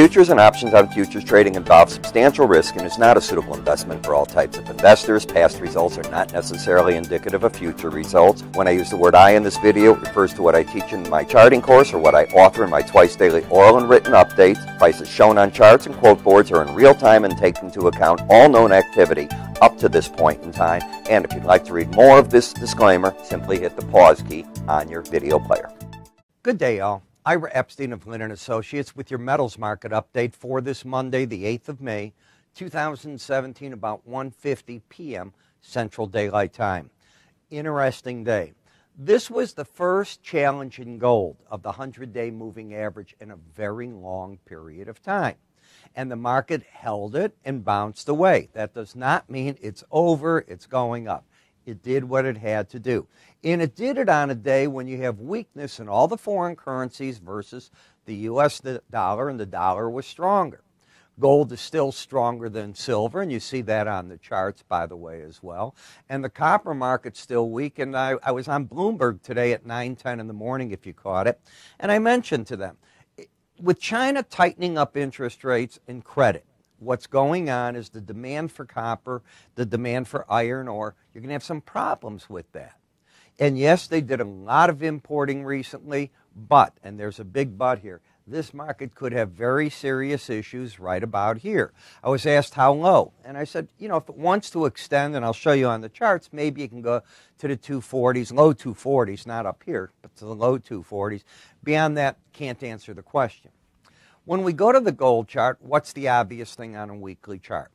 Futures and options on futures trading involve substantial risk and is not a suitable investment for all types of investors. Past results are not necessarily indicative of future results. When I use the word I in this video, it refers to what I teach in my charting course or what I author in my twice daily oral and written updates. Prices shown on charts and quote boards are in real time and take into account all known activity up to this point in time. And if you'd like to read more of this disclaimer, simply hit the pause key on your video player. Good day, y'all. Ira Epstein of Linn & Associates with your metals market update for this Monday, the 8th of May, 2017, about 1:50 p.m. Central Daylight Time. Interesting day. This was the first challenge in gold of the 100-day moving average in a very long period of time. And the market held it and bounced away. That does not mean it's over, it's going up. It did what it had to do. And it did it on a day when you have weakness in all the foreign currencies versus the U.S. dollar, and the dollar was stronger. Gold is still stronger than silver, and you see that on the charts, by the way, as well. And the copper market's still weak, and I was on Bloomberg today at 9:10 in the morning, if you caught it, and I mentioned to them, with China tightening up interest rates and credit, what's going on is the demand for copper, the demand for iron ore, you're going to have some problems with that. And yes, they did a lot of importing recently, but, and there's a big but here, this market could have very serious issues right about here. I was asked how low, and I said, you know, if it wants to extend, and I'll show you on the charts, maybe it can go to the 240s, low 240s, not up here, but to the low 240s. Beyond that, can't answer the question. When we go to the gold chart, what's the obvious thing on a weekly chart?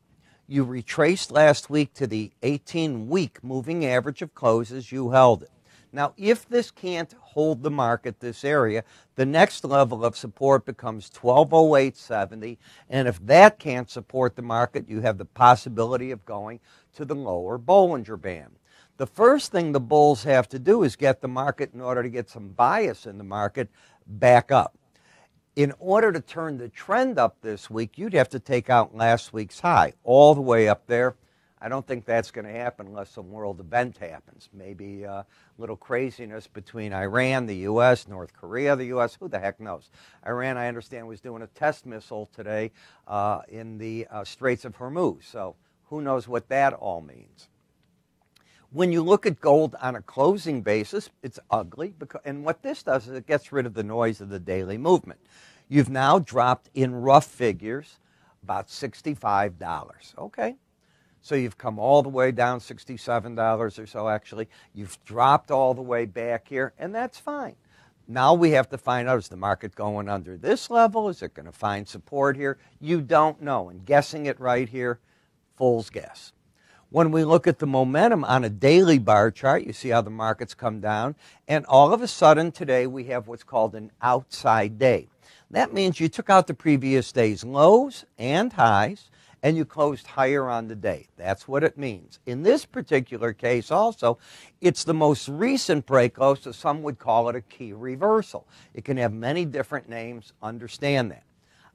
You retraced last week to the 18-week moving average of closes, you held it. Now, if this can't hold the market, this area, the next level of support becomes 1208.70, and if that can't support the market, you have the possibility of going to the lower Bollinger Band. The first thing the bulls have to do is get the market, in order to get some bias in the market, back up. In order to turn the trend up this week, you'd have to take out last week's high, all the way up there. I don't think that's going to happen unless some world event happens. Maybe a little craziness between Iran, the U.S., North Korea, the U.S., who the heck knows? Iran, I understand, was doing a test missile today in the Straits of Hormuz, so who knows what that all means. When you look at gold on a closing basis, it's ugly, and what this does is it gets rid of the noise of the daily movement. You've now dropped in rough figures about $65. Okay. So you've come all the way down, $67 or so actually. You've dropped all the way back here, and that's fine. Now we have to find out, is the market going under this level? Is it going to find support here? You don't know, and guessing it right here, fool's guess. When we look at the momentum on a daily bar chart, you see how the markets come down, and all of a sudden today we have what's called an outside day. That means you took out the previous day's lows and highs, and you closed higher on the day. That's what it means. In this particular case also, it's the most recent breakout, so some would call it a key reversal. It can have many different names, understand that.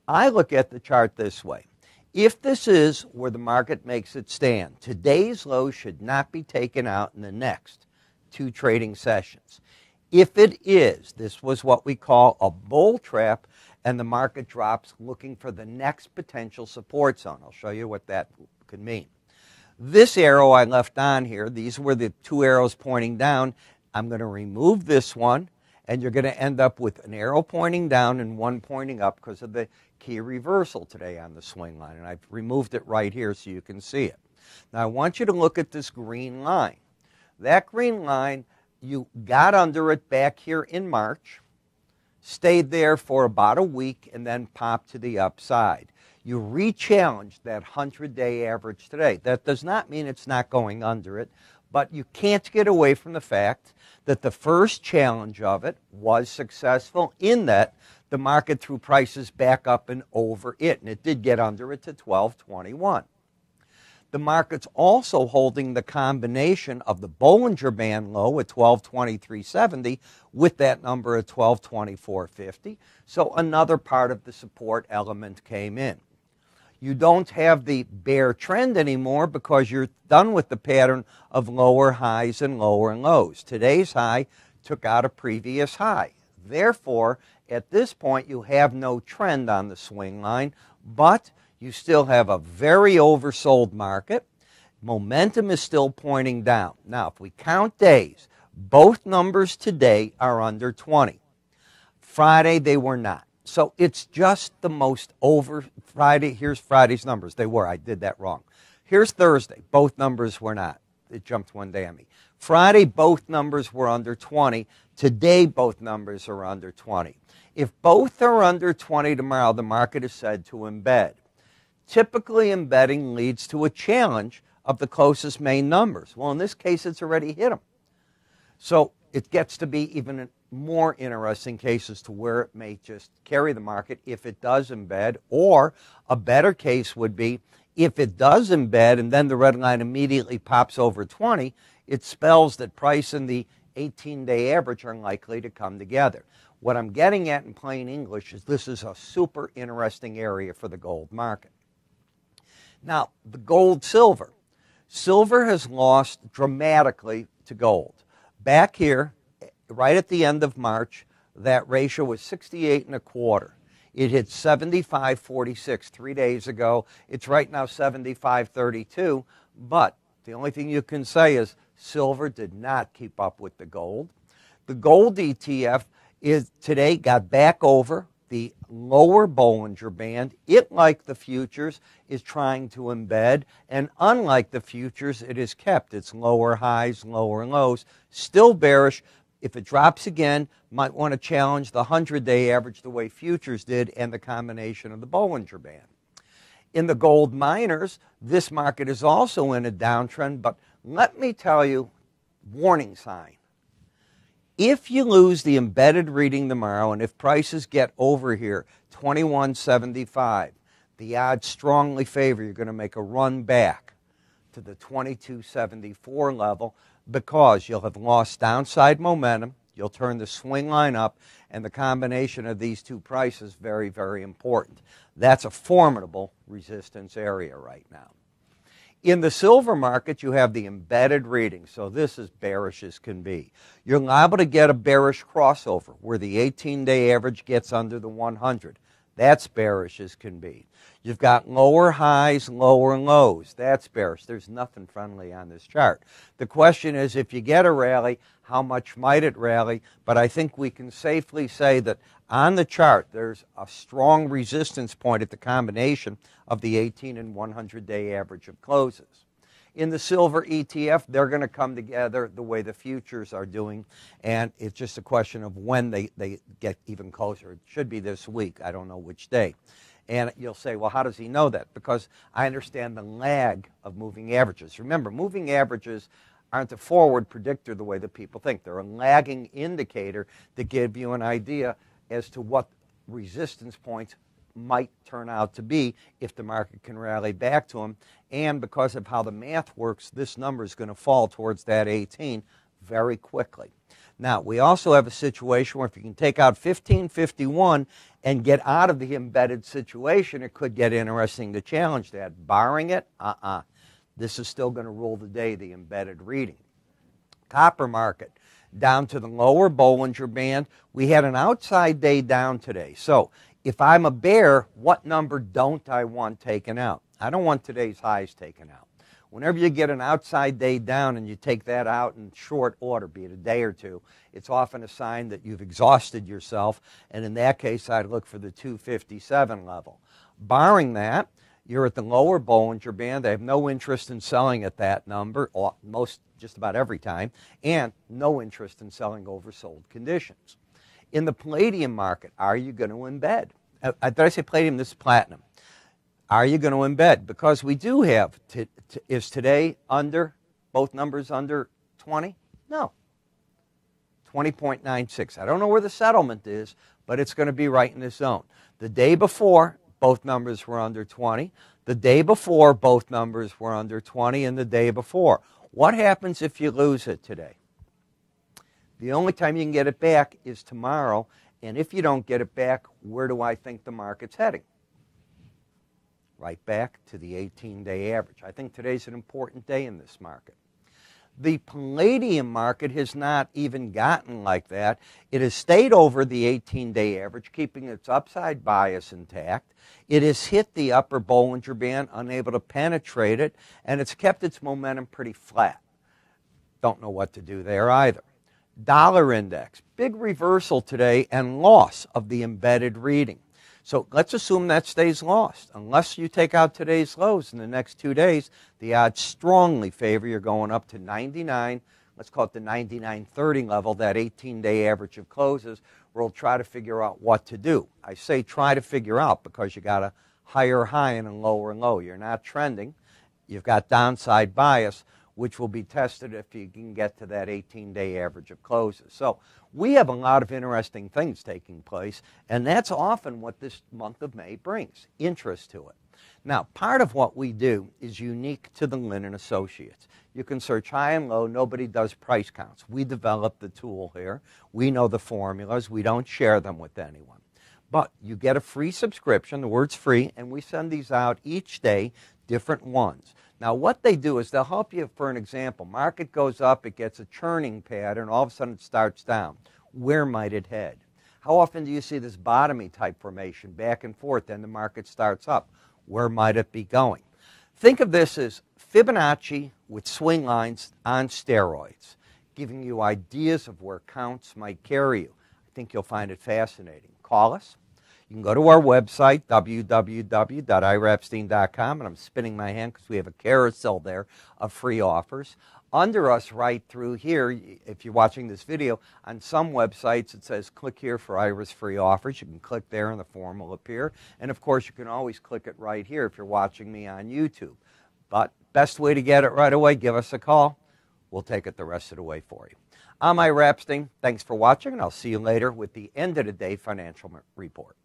I look at the chart this way. If this is where the market makes it stand, today's low should not be taken out in the next two trading sessions. If it is, this was what we call a bull trap, and the market drops looking for the next potential support zone. I'll show you what that could mean. This arrow I left on here, these were the two arrows pointing down. I'm going to remove this one, and you're going to end up with an arrow pointing down and one pointing up because of the key reversal today on the swing line. And I've removed it right here so you can see it. Now I want you to look at this green line. That green line, you got under it back here in March, stayed there for about a week, and then popped to the upside. You re-challenged that 100-day average today. That does not mean it's not going under it, but you can't get away from the fact that the first challenge of it was successful in that the market threw prices back up and over it, and it did get under it to 1221. The market's also holding the combination of the Bollinger Band low at 1223.70 with that number at 1224.50. So another part of the support element came in. You don't have the bear trend anymore because you're done with the pattern of lower highs and lower lows. Today's high took out a previous high. Therefore, At this point, you have no trend on the swing line, but you still have a very oversold market. Momentum is still pointing down. Now, if we count days, both numbers today are under 20. Friday, they were not. So it's just the most over Friday. Here's Friday's numbers. They were. I did that wrong. Here's Thursday. Both numbers were not. It jumped one day on me. Friday, both numbers were under 20. Today, both numbers are under 20. If both are under 20 tomorrow, the market is said to embed. Typically, embedding leads to a challenge of the closest main numbers. Well, in this case, it's already hit them. So it gets to be even more interesting cases to where it may just carry the market if it does embed, or a better case would be if it does embed and then the red line immediately pops over 20, it spells that price and the 18-day average are likely to come together. What I'm getting at in plain English is this is a super interesting area for the gold market. Now, the gold-silver. Silver has lost dramatically to gold. Back here, right at the end of March, that ratio was 68.25. It hit 75.46 3 days ago. It's right now 75.32, but the only thing you can say is silver did not keep up with the gold. The gold ETF today got back over the lower Bollinger Band. It, like the futures, is trying to embed, and unlike the futures, it has kept its lower highs, lower lows, still bearish. If it drops again, might want to challenge the 100-day average the way futures did and the combination of the Bollinger Band. In the gold miners, this market is also in a downtrend, but let me tell you, warning sign. If you lose the embedded reading tomorrow, and if prices get over here, 21.75, the odds strongly favor you're going to make a run back to the 22.74 level because you'll have lost downside momentum, you'll turn the swing line up, and the combination of these two prices very, very important. That's a formidable resistance area right now. In the silver market, you have the embedded reading, so this is bearish as can be. You're liable to get a bearish crossover where the 18-day average gets under the 100. That's bearish as can be. You've got lower highs, lower lows. That's bearish. There's nothing friendly on this chart. The question is, if you get a rally, how much might it rally? But I think we can safely say that on the chart, there's a strong resistance point at the combination of the 18 and 100-day average of closes. In the silver ETF, they're going to come together the way the futures are doing, and it's just a question of when they get even closer. It should be this week. I don't know which day. And you'll say, well, how does he know that? Because I understand the lag of moving averages. Remember, moving averages aren't a forward predictor the way that people think. They're a lagging indicator that give you an idea as to what resistance points might turn out to be if the market can rally back to them. And because of how the math works, this number is going to fall towards that 18 very quickly. Now, we also have a situation where if you can take out 1551 and get out of the embedded situation, it could get interesting to challenge that. Barring it, this is still going to rule the day, the embedded reading. Copper market, down to the lower Bollinger Band. We had an outside day down today. So if I'm a bear, what number don't I want taken out? I don't want today's highs taken out. Whenever you get an outside day down and you take that out in short order, be it a day or two, it's often a sign that you've exhausted yourself, and in that case, I'd look for the 257 level. Barring that, you're at the lower Bollinger Band. I have no interest in selling at that number, just about every time, and no interest in selling oversold conditions. In the palladium market, are you going to embed? Did I say palladium? This is platinum. Are you going to embed? Because we do have, is today under, both numbers under 20? No. 20.96. I don't know where the settlement is, but it's going to be right in this zone. The day before, both numbers were under 20. The day before, both numbers were under 20, and the day before. What happens if you lose it today? The only time you can get it back is tomorrow, and if you don't get it back, where do I think the market's heading? Right back to the 18-day average. I think today's an important day in this market. The Palladium market has not even gotten like that. It has stayed over the 18-day average, keeping its upside bias intact. It has hit the upper Bollinger Band, unable to penetrate it, and it's kept its momentum pretty flat. Don't know what to do there either. Dollar index, big reversal today and loss of the embedded reading. So let's assume that stays lost. Unless you take out today's lows in the next 2 days, the odds strongly favor you're going up to 99. Let's call it the 99.30 level, that 18-day average of closes, where we'll try to figure out what to do. I say try to figure out because you got a higher high and a lower low. You're not trending. You've got downside bias, which will be tested if you can get to that 18-day average of closes. So we have a lot of interesting things taking place, and that's often what this month of May brings, interest to it. Now, part of what we do is unique to the Linn & Associates. You can search high and low. Nobody does price counts. We developed the tool here. We know the formulas. We don't share them with anyone. But you get a free subscription. The word's free, and we send these out each day, different ones. Now, what they do is they'll help you, for an example. Market goes up, it gets a churning pattern, all of a sudden it starts down. Where might it head? How often do you see this bottoming type formation, back and forth, then the market starts up? Where might it be going? Think of this as Fibonacci with swing lines on steroids, giving you ideas of where counts might carry you. I think you'll find it fascinating. Call us. You can go to our website, www.iraepstein.com, and I'm spinning my hand because we have a carousel there of free offers. Under us right through here, if you're watching this video, on some websites it says click here for Ira's free offers. You can click there and the form will appear. And of course you can always click it right here if you're watching me on YouTube. But best way to get it right away, give us a call. We'll take it the rest of the way for you. I'm Ira Epstein. Thanks for watching, and I'll see you later with the end of the day financial report.